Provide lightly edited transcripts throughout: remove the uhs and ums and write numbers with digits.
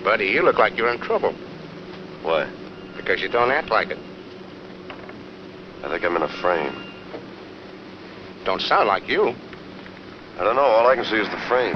Buddy, you look like you're in trouble. Why? Because you don't act like it. I think I'm in a frame. Don't sound like you. I don't know. All I can see is the frame.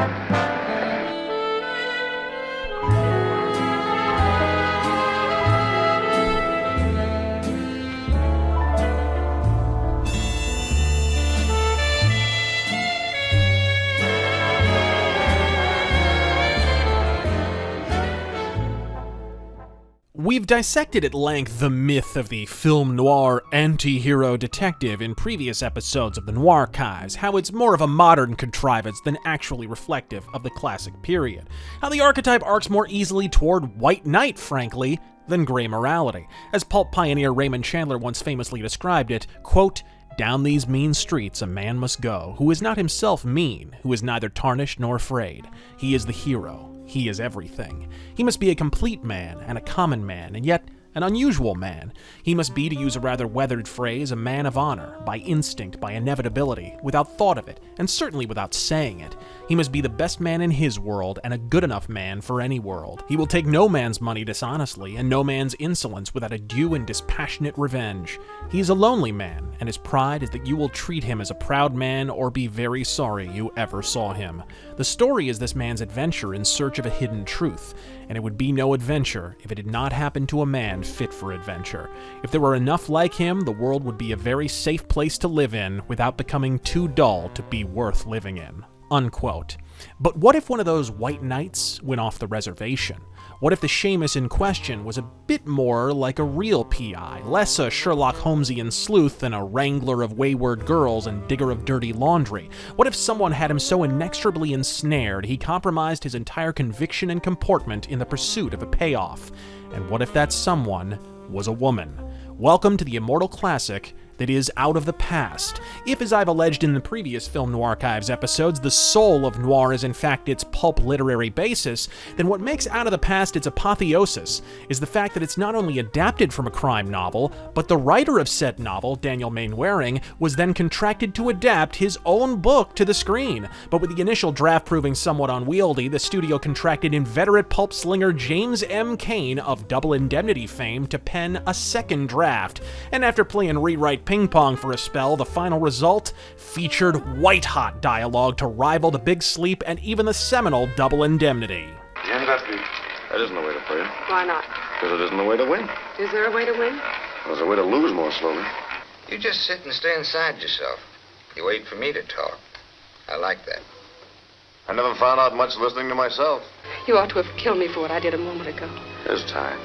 We've dissected at length the myth of the film noir anti-hero detective in previous episodes of the Noirchives, how it's more of a modern contrivance than actually reflective of the classic period, how the archetype arcs more easily toward white knight, frankly, than gray morality. As pulp pioneer Raymond Chandler once famously described it, quote, "Down these mean streets a man must go, who is not himself mean, who is neither tarnished nor afraid. He is the hero. He is everything. He must be a complete man and a common man, and yet an unusual man. He must be, to use a rather weathered phrase, a man of honor, by instinct, by inevitability, without thought of it, and certainly without saying it. He must be the best man in his world, and a good enough man for any world. He will take no man's money dishonestly, and no man's insolence without a due and dispassionate revenge. He is a lonely man, and his pride is that you will treat him as a proud man or be very sorry you ever saw him. The story is this man's adventure in search of a hidden truth, and it would be no adventure if it did not happen to a man fit for adventure. If there were enough like him, the world would be a very safe place to live in without becoming too dull to be worth living in." Unquote. But what if one of those white knights went off the reservation? What if the Seamus in question was a bit more like a real PI, less a Sherlock Holmesian sleuth than a wrangler of wayward girls and digger of dirty laundry? What if someone had him so inexorably ensnared he compromised his entire conviction and comportment in the pursuit of a payoff? And what if that someone was a woman? Welcome to the immortal classic that is Out of the Past. If, as I've alleged in the previous Film Noirchives episodes, the soul of noir is in fact its pulp literary basis, then what makes Out of the Past its apotheosis is the fact that it's not only adapted from a crime novel, but the writer of said novel, Daniel Mainwaring, was then contracted to adapt his own book to the screen. But with the initial draft proving somewhat unwieldy, the studio contracted inveterate pulp slinger James M. Cain of Double Indemnity fame to pen a second draft. And after playing rewrite ping-pong for a spell, the final result featured white-hot dialogue to rival The Big Sleep and even the seminal Double Indemnity. That isn't the way to play it. Why not? Because it isn't the way to win. Is there a way to win? There's a way to lose more slowly. You just sit and stay inside yourself. You wait for me to talk. I like that. I never found out much listening to myself. You ought to have killed me for what I did a moment ago. There's time.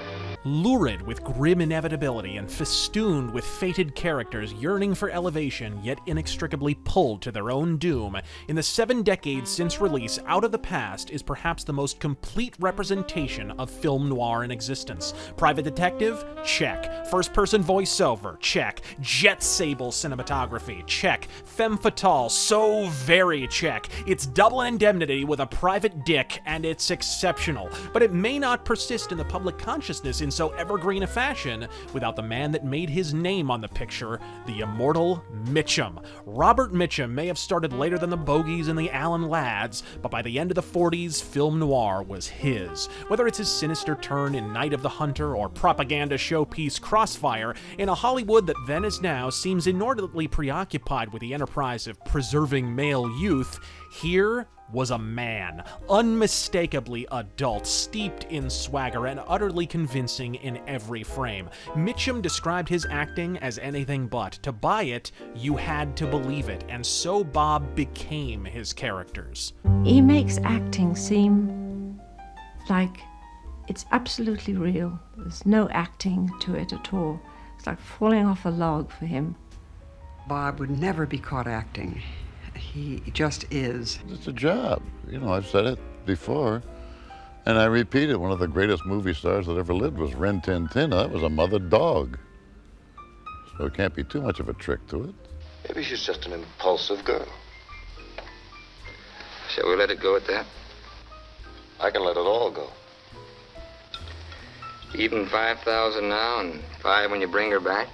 Lurid with grim inevitability and festooned with fated characters yearning for elevation yet inextricably pulled to their own doom, in the 7 decades since release, Out of the Past is perhaps the most complete representation of film noir in existence. Private detective? Check. First-person voiceover? Check. Jet sable cinematography? Check. Femme fatale? So very check. It's Double Indemnity with a private dick, and it's exceptional. But it may not persist in the public consciousness in so evergreen a fashion without the man that made his name on the picture, the Immortal Mitchum. Robert Mitchum may have started later than the Bogies and the Allen Lads, but by the end of the 40s, film noir was his. Whether it's his sinister turn in Night of the Hunter or propaganda showpiece Crossfire, in a Hollywood that then as now seems inordinately preoccupied with the enterprise of preserving male youth, here was a man, unmistakably adult, steeped in swagger, and utterly convincing in every frame. Mitchum described his acting as anything but. To buy it, you had to believe it, and so Bob became his characters. He makes acting seem like it's absolutely real. There's no acting to it at all. It's like falling off a log for him. Bob would never be caught acting. He just is. It's a job. You know, I've said it before, and I repeat it. One of the greatest movie stars that ever lived was Rin Tin Tin. That was a mother dog. So it can't be too much of a trick to it. Maybe she's just an impulsive girl. Shall we let it go at that? I can let it all go. Even 5,000 now and 5 when you bring her back?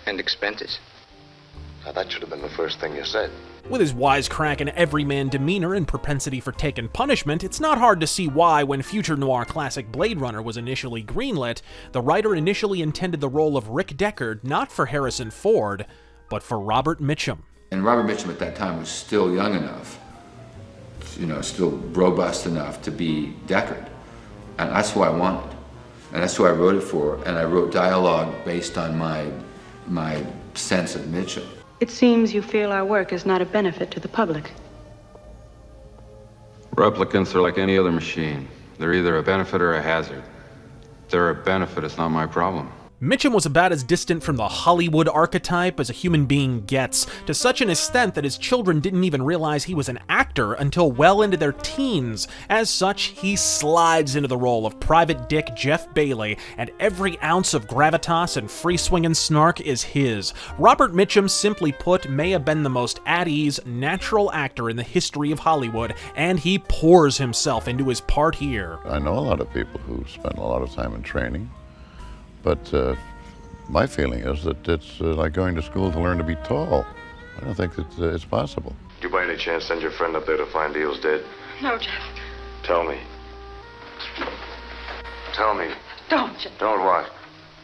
And expenses? Now, that should have been the first thing you said. With his wisecrack and everyman demeanor and propensity for taking punishment, it's not hard to see why, when future noir classic Blade Runner was initially greenlit, the writer initially intended the role of Rick Deckard not for Harrison Ford, but for Robert Mitchum. And Robert Mitchum at that time was still young enough, still robust enough to be Deckard. And that's who I wanted. And that's who I wrote it for. And I wrote dialogue based on my sense of Mitchum. It seems you feel our work is not a benefit to the public. Replicants are like any other machine. They're either a benefit or a hazard. If they're a benefit, it's not my problem. Mitchum was about as distant from the Hollywood archetype as a human being gets, to such an extent that his children didn't even realize he was an actor until well into their teens. As such, he slides into the role of Private Dick Jeff Bailey, and every ounce of gravitas and free-swinging snark is his. Robert Mitchum, simply put, may have been the most at-ease, natural actor in the history of Hollywood, and he pours himself into his part here. I know a lot of people who spend a lot of time in training. But my feeling is that it's like going to school to learn to be tall. I don't think it's possible. Did you by any chance send your friend up there to find Deal's dead? No, Jeff. Tell me. Tell me. Don't, Jeff. Don't what?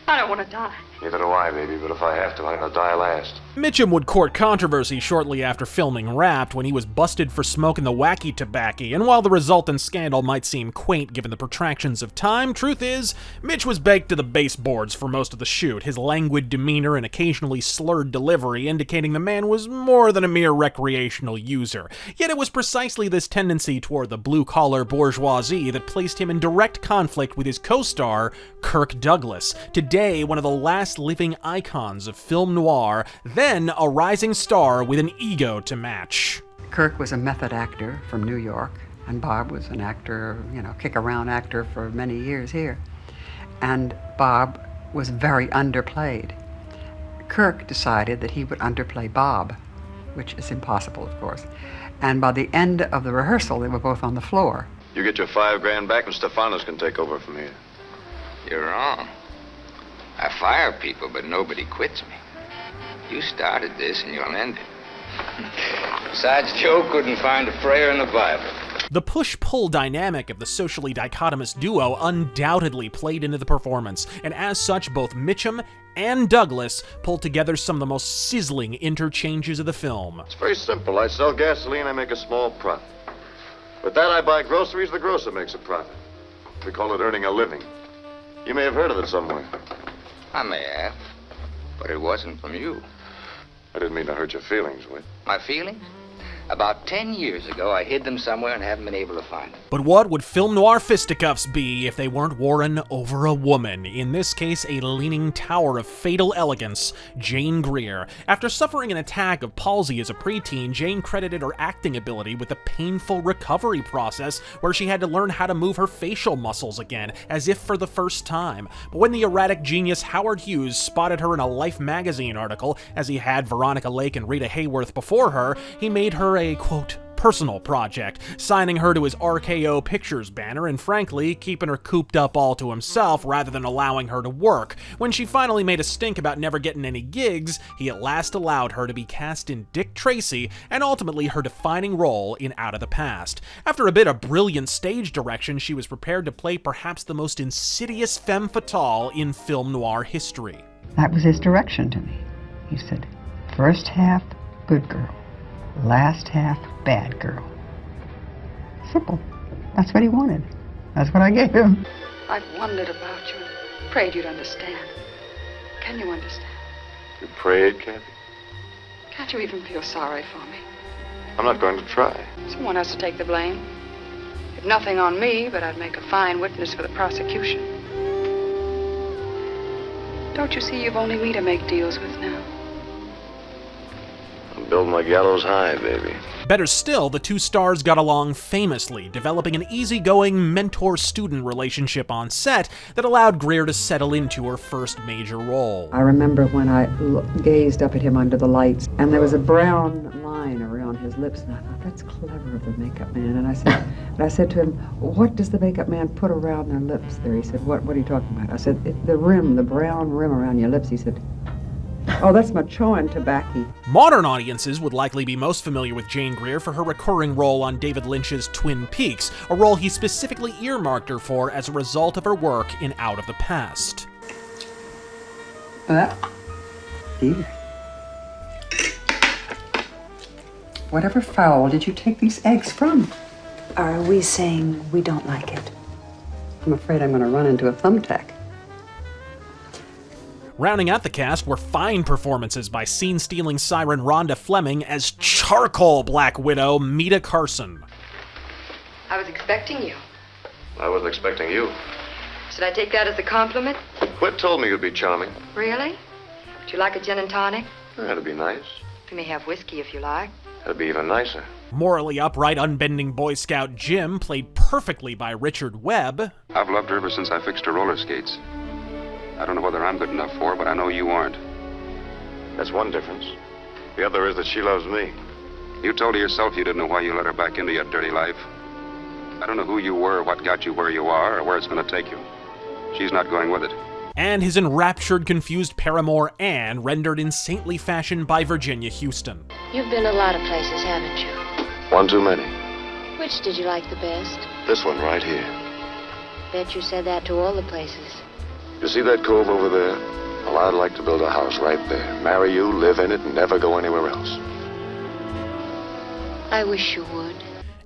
I don't want to die. Neither do I, baby, but if I have to, I'm gonna die last. Mitchum would court controversy shortly after filming Wrapped when he was busted for smoking the wacky tobacco, and while the resultant scandal might seem quaint given the protractions of time, truth is, Mitch was baked to the baseboards for most of the shoot, his languid demeanor and occasionally slurred delivery indicating the man was more than a mere recreational user. Yet it was precisely this tendency toward the blue-collar bourgeoisie that placed him in direct conflict with his co-star, Kirk Douglas, today one of the last living icons of film noir, then a rising star with an ego to match. Kirk was a method actor from New York, and Bob was an actor, kick-around actor for many years here. And Bob was very underplayed. Kirk decided that he would underplay Bob, which is impossible, of course. And by the end of the rehearsal, they were both on the floor. You get your $5,000 back and Stefanos can take over from here. You're wrong. I fire people, but nobody quits me. You started this, and you'll end it. Besides, Joe couldn't find a prayer in the Bible. The push-pull dynamic of the socially dichotomous duo undoubtedly played into the performance, and as such, both Mitchum and Douglas pulled together some of the most sizzling interchanges of the film. It's very simple. I sell gasoline, I make a small profit. With that, I buy groceries, the grocer makes a profit. We call it earning a living. You may have heard of it somewhere. I may have, but it wasn't from you. I didn't mean to hurt your feelings, Whit. My feelings? About 10 years ago, I hid them somewhere and haven't been able to find them. But what would film noir fisticuffs be if they weren't warring over a woman? In this case, a leaning tower of fatal elegance, Jane Greer. After suffering an attack of palsy as a preteen, Jane credited her acting ability with a painful recovery process where she had to learn how to move her facial muscles again, as if for the first time. But when the erratic genius Howard Hughes spotted her in a Life magazine article, as he had Veronica Lake and Rita Hayworth before her, he made her a, quote, personal project, signing her to his RKO Pictures banner and frankly, keeping her cooped up all to himself rather than allowing her to work. When she finally made a stink about never getting any gigs, he at last allowed her to be cast in Dick Tracy and ultimately her defining role in Out of the Past. After a bit of brilliant stage direction, she was prepared to play perhaps the most insidious femme fatale in film noir history. That was his direction to me. He said, first half, good girl. Last half, bad girl. Simple. That's what he wanted. That's what I gave him. I've wondered about you and prayed you'd understand. Can you understand? You prayed, Kathy? Can't you even feel sorry for me? I'm not going to try. Someone has to take the blame. If nothing on me, but I'd make a fine witness for the prosecution. Don't you see you've only me to make deals with now? Build my gallows high, baby. Better still, the two stars got along famously, developing an easygoing mentor-student relationship on set that allowed Greer to settle into her first major role. I remember when I gazed up at him under the lights, and there was a brown line around his lips, and I thought, that's clever of the makeup man. And I said to him, what does the makeup man put around their lips there? He said, what are you talking about? I said, the rim, the brown rim around your lips. He said, Oh, that's Machoan tobacco. Modern audiences would likely be most familiar with Jane Greer for her recurring role on David Lynch's Twin Peaks, a role he specifically earmarked her for as a result of her work in Out of the Past. Dear. Whatever fowl did you take these eggs from? Are we saying we don't like it? I'm afraid I'm going to run into a thumbtack. Rounding out the cast were fine performances by scene-stealing siren Rhonda Fleming as charcoal Black Widow Meta Carson. I was expecting you. I wasn't expecting you. Should I take that as a compliment? Whit told me you'd be charming. Really? Would you like a gin and tonic? That'd be nice. You may have whiskey if you like. That'd be even nicer. Morally upright, unbending Boy Scout Jim, played perfectly by Richard Webb. I've loved her ever since I fixed her roller skates. I don't know whether I'm good enough for her, but I know you aren't. That's one difference. The other is that she loves me. You told her yourself you didn't know why you let her back into your dirty life. I don't know who you were, what got you where you are, or where it's going to take you. She's not going with it. And his enraptured, confused paramour Anne, rendered in saintly fashion by Virginia Houston. You've been a lot of places, haven't you? One too many. Which did you like the best? This one right here. Bet you said that to all the places. You see that cove over there? Well, I'd like to build a house right there. Marry you, live in it, and never go anywhere else. I wish you would.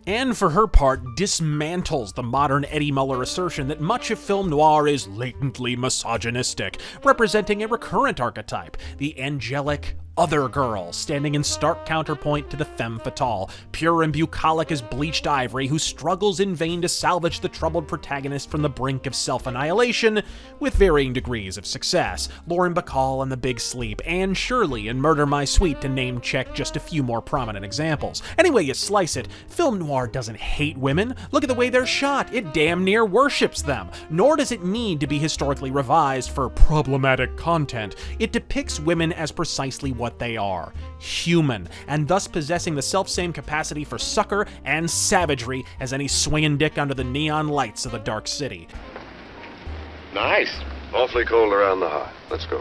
And for her part, dismantles the modern Eddie Muller assertion that much of film noir is latently misogynistic, representing a recurrent archetype, the angelic other girl, standing in stark counterpoint to the femme fatale, pure and bucolic as bleached ivory, who struggles in vain to salvage the troubled protagonist from the brink of self-annihilation, with varying degrees of success. Lauren Bacall in The Big Sleep, Anne Shirley in Murder My Sweet, to name-check just a few more prominent examples. Any way you slice it, film noir doesn't hate women. Look at the way they're shot. It damn near worships them. Nor does it need to be historically revised for problematic content. It depicts women as precisely what they are, human, and thus possessing the self-same capacity for succor and savagery as any swinging dick under the neon lights of the dark city. Nice. Awfully cold around the heart. Let's go.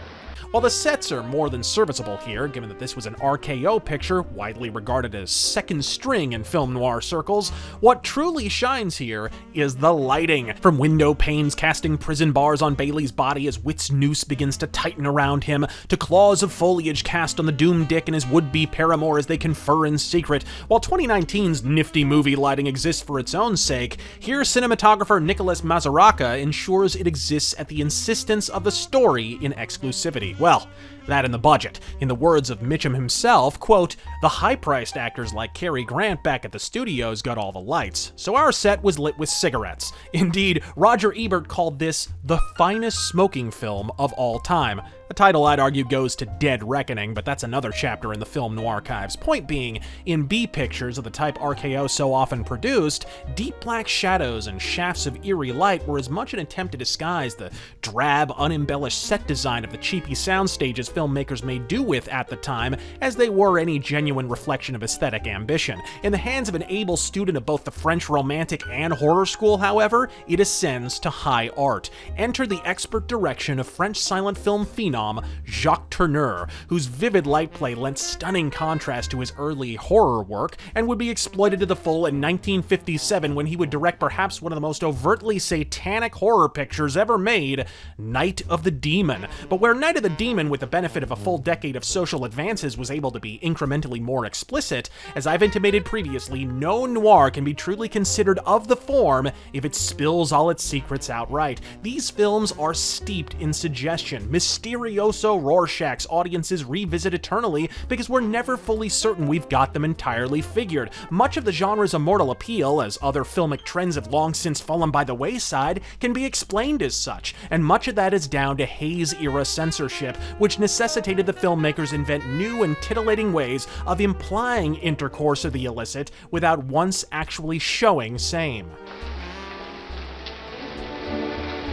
While the sets are more than serviceable here, given that this was an RKO picture, widely regarded as second string in film noir circles, what truly shines here is the lighting. From window panes casting prison bars on Bailey's body as Whit's noose begins to tighten around him, to claws of foliage cast on the doomed Dick and his would-be paramour as they confer in secret. While 2019's nifty movie lighting exists for its own sake, here cinematographer Nicholas Mazaraca ensures it exists at the insistence of the story in exclusivity. Well, that and the budget. In the words of Mitchum himself, quote, "The high-priced actors like Cary Grant back at the studios got all the lights, so our set was lit with cigarettes." Indeed, Roger Ebert called this the finest smoking film of all time. A title I'd argue goes to Dead Reckoning, but that's another chapter in the film Noirchives. Point being, in B pictures of the type RKO so often produced, deep black shadows and shafts of eerie light were as much an attempt to disguise the drab, unembellished set design of the cheapy sound stages filmmakers made do with at the time as they were any genuine reflection of aesthetic ambition. In the hands of an able student of both the French Romantic and horror school, however, it ascends to high art. Enter the expert direction of French silent film phenom Jacques Turner, whose vivid light play lent stunning contrast to his early horror work and would be exploited to the full in 1957 when he would direct perhaps one of the most overtly satanic horror pictures ever made, Night of the Demon. But where Night of the Demon, with the benefit of a full decade of social advances, was able to be incrementally more explicit, as I've intimated previously, no noir can be truly considered of the form if it spills all its secrets outright. These films are steeped in suggestion, mysterioso Rorschachs audiences revisit eternally because we're never fully certain we've got them entirely figured. Much of the genre's immortal appeal, as other filmic trends have long since fallen by the wayside, can be explained as such, and much of that is down to Hays-era censorship, which necessitated the filmmakers invent new and titillating ways of implying intercourse of the illicit without once actually showing same.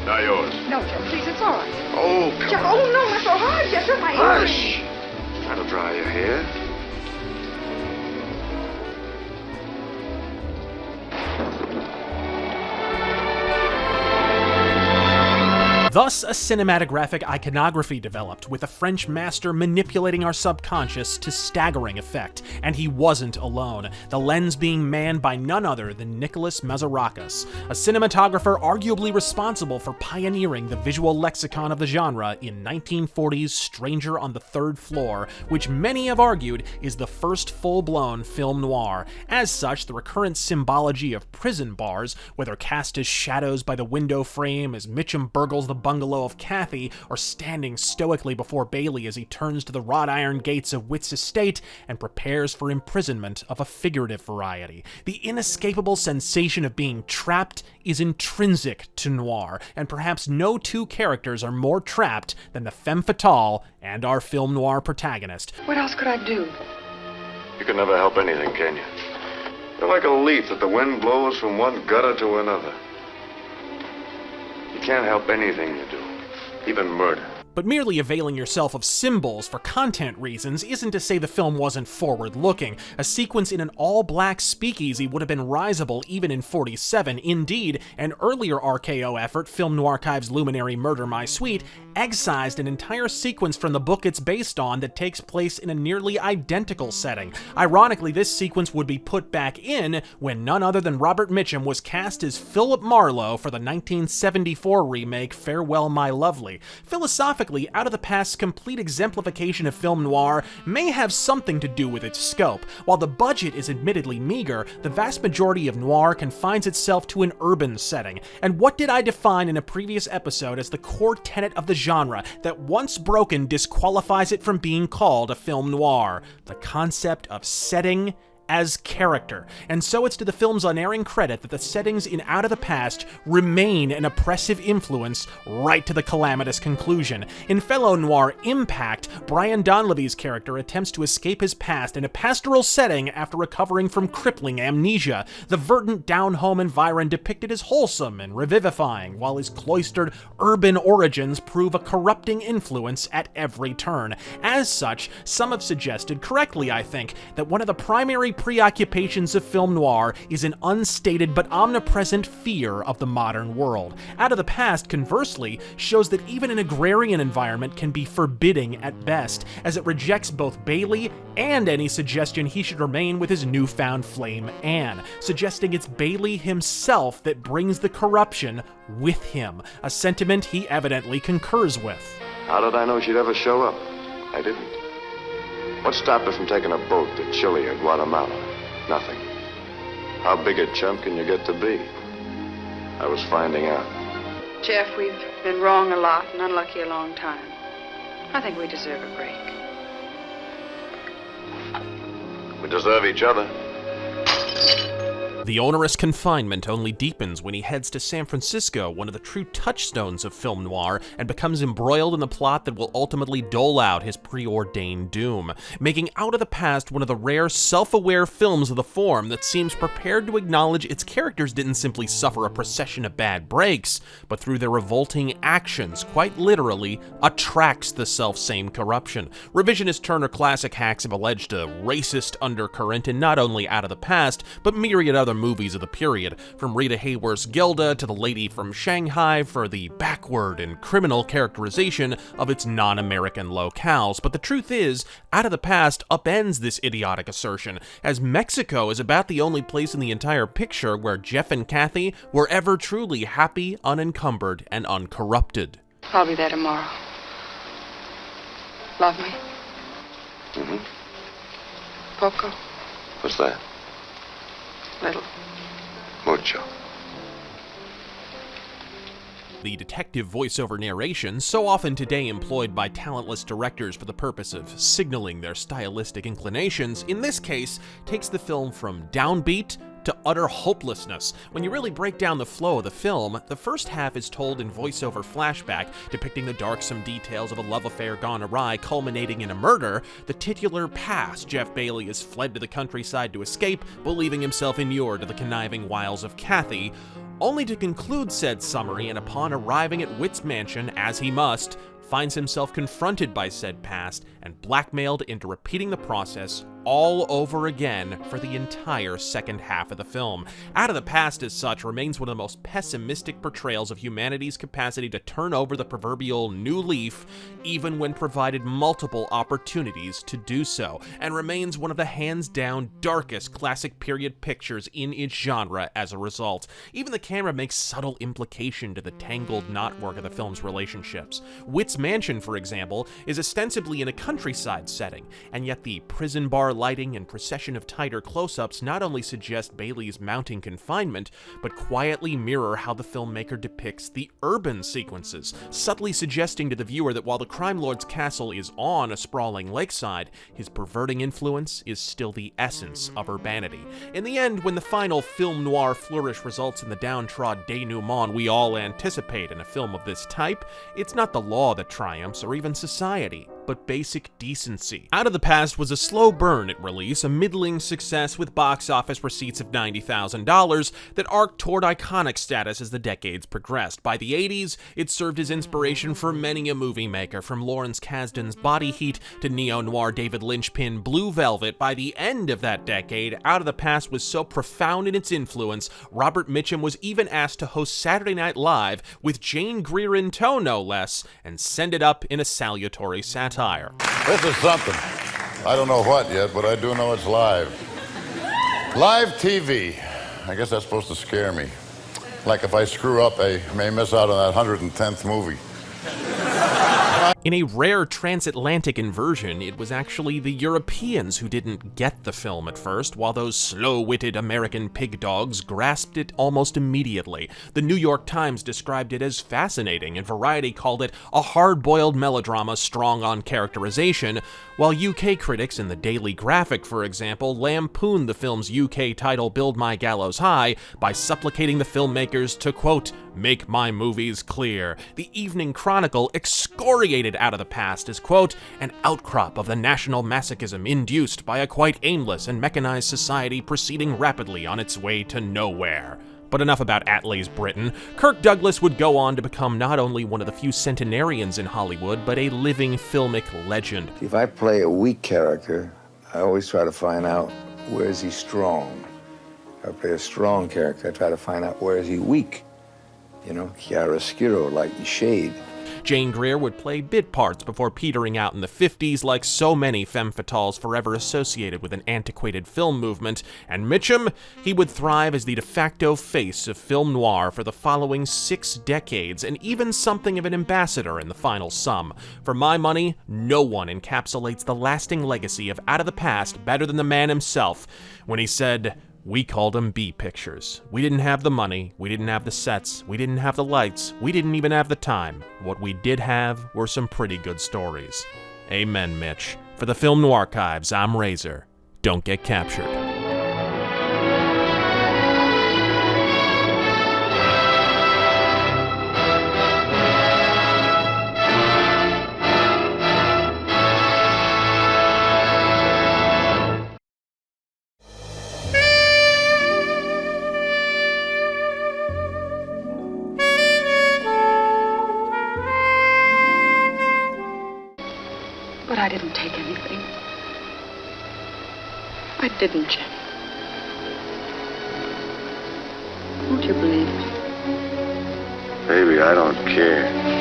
Now yours. No, Jeff, please, it's all right. Oh, come Jeff, on. oh no, not so hard, Jeff, you're my ears. Hush. Try to dry your hair. Thus, a cinematographic iconography developed, with a French master manipulating our subconscious to staggering effect. And he wasn't alone, the lens being manned by none other than Nicholas Mazarakis, a cinematographer arguably responsible for pioneering the visual lexicon of the genre in 1940's Stranger on the Third Floor, which many have argued is the first full-blown film noir. As such, the recurrent symbology of prison bars, whether cast as shadows by the window frame as Mitchum burgles the bungalow of Kathy, or standing stoically before Bailey as he turns to the wrought iron gates of Witt's estate and prepares for imprisonment of a figurative variety. The inescapable sensation of being trapped is intrinsic to noir, and perhaps no two characters are more trapped than the femme fatale and our film noir protagonist. What else could I do? You can never help anything, can you? You're like a leaf that the wind blows from one gutter to another. You can't help anything you do, even murder. But merely availing yourself of symbols for content reasons isn't to say the film wasn't forward-looking. A sequence in an all-black speakeasy would have been risible even in '47. Indeed, an earlier RKO effort, Film Noirchives' luminary Murder My Sweet, excised an entire sequence from the book it's based on that takes place in a nearly identical setting. Ironically, this sequence would be put back in when none other than Robert Mitchum was cast as Philip Marlowe for the 1974 remake Farewell My Lovely. Philosophically, Out of the Past's complete exemplification of film noir may have something to do with its scope. While the budget is admittedly meager, the vast majority of noir confines itself to an urban setting. And what did I define in a previous episode as the core tenet of the genre that once broken disqualifies it from being called a film noir? The concept of setting as character. And so it's to the film's unerring credit that the settings in Out of the Past remain an oppressive influence right to the calamitous conclusion. In fellow noir Impact, Brian Donlevy's character attempts to escape his past in a pastoral setting after recovering from crippling amnesia. The verdant down-home environ depicted as wholesome and revivifying, while his cloistered urban origins prove a corrupting influence at every turn. As such, some have suggested, correctly I think, that one of the primary preoccupations of film noir is an unstated but omnipresent fear of the modern world. Out of the Past, conversely, shows that even an agrarian environment can be forbidding at best, as it rejects both Bailey and any suggestion he should remain with his newfound flame Anne, suggesting it's Bailey himself that brings the corruption with him, a sentiment he evidently concurs with. How did I know she'd ever show up? I didn't. What stopped her from taking a boat to Chile or Guatemala? Nothing. How big a chump can you get to be? I was finding out. Jeff, we've been wrong a lot and unlucky a long time. I think we deserve a break. We deserve each other. The onerous confinement only deepens when he heads to San Francisco, one of the true touchstones of film noir, and becomes embroiled in the plot that will ultimately dole out his preordained doom, making Out of the Past one of the rare self-aware films of the form that seems prepared to acknowledge its characters didn't simply suffer a procession of bad breaks, but through their revolting actions, quite literally, attracts the self-same corruption. Revisionist Turner classic hacks have alleged a racist undercurrent in not only Out of the Past, but myriad other movies of the period, from Rita Hayworth's Gilda to The Lady from Shanghai, for the backward and criminal characterization of its non-American locales. But the truth is, Out of the Past upends this idiotic assertion, as Mexico is about the only place in the entire picture where Jeff and Kathy were ever truly happy, unencumbered, and uncorrupted. I'll be there tomorrow. Love me? Mm-hmm. Poco? What's that? Little. Mucho. The detective voiceover narration, so often today employed by talentless directors for the purpose of signaling their stylistic inclinations, in this case takes the film from downbeat to utter hopelessness. When you really break down the flow of the film, the first half is told in voiceover flashback, depicting the darksome details of a love affair gone awry, culminating in a murder. The titular pass, Jeff Bailey has fled to the countryside to escape, believing himself inured to the conniving wiles of Kathy, only to conclude said summary, and upon arriving at Witt's mansion, as he must, finds himself confronted by said past and blackmailed into repeating the process all over again for the entire second half of the film. Out of the Past, as such, remains one of the most pessimistic portrayals of humanity's capacity to turn over the proverbial new leaf, even when provided multiple opportunities to do so, and remains one of the hands-down darkest classic period pictures in its genre as a result. Even the camera makes subtle implication to the tangled knotwork of the film's relationships. Witt's mansion, for example, is ostensibly in a countryside setting, and yet the prison bar lighting and procession of tighter close-ups not only suggest Bailey's mounting confinement, but quietly mirror how the filmmaker depicts the urban sequences, subtly suggesting to the viewer that while the crime lord's castle is on a sprawling lakeside, his perverting influence is still the essence of urbanity. In the end, when the final film noir flourish results in the downtrodden denouement we all anticipate in a film of this type, it's not the law that triumphs or even society, but basic decency. Out of the Past was a slow burn at release, a middling success with box office receipts of $90,000 that arced toward iconic status as the decades progressed. By the 80s, it served as inspiration for many a movie maker, from Lawrence Kasdan's Body Heat to neo-noir David Lynchpin Blue Velvet. By the end of that decade, Out of the Past was so profound in its influence, Robert Mitchum was even asked to host Saturday Night Live with Jane Greer in tow, no less, and send it up in a salutary satire. This is something. I don't know what yet, but I do know it's live. Live TV. I guess that's supposed to scare me. Like if I screw up, I may miss out on that 110th movie. In a rare transatlantic inversion, it was actually the Europeans who didn't get the film at first, while those slow-witted American pig dogs grasped it almost immediately. The New York Times described it as fascinating, and Variety called it a hard-boiled melodrama strong on characterization, while UK critics in the Daily Graphic, for example, lampooned the film's UK title Build My Gallows High by supplicating the filmmakers to, quote, make my movies clear. The Evening Chronicle excoriated Out of the Past as, quote, an outcrop of the national masochism induced by a quite aimless and mechanized society proceeding rapidly on its way to nowhere. But enough about Attlee's Britain. Kirk Douglas would go on to become not only one of the few centenarians in Hollywood, but a living filmic legend. If I play a weak character, I always try to find out where is he strong. If I play a strong character, I try to find out where is he weak. You know, chiaroscuro, like the shade. Jane Greer would play bit parts before petering out in the 50s like so many femme fatales forever associated with an antiquated film movement, and Mitchum, he would thrive as the de facto face of film noir for the following 6 decades, and even something of an ambassador in the final sum. For my money, no one encapsulates the lasting legacy of Out of the Past better than the man himself, when he said, we called them B pictures. We didn't have the money, we didn't have the sets, we didn't have the lights, we didn't even have the time. What we did have were some pretty good stories. Amen, Mitch. For the Film Noirchives, I'm Razor. Don't get captured. But I didn't take anything. I didn't, Jim. Won't you believe it? Baby, I don't care.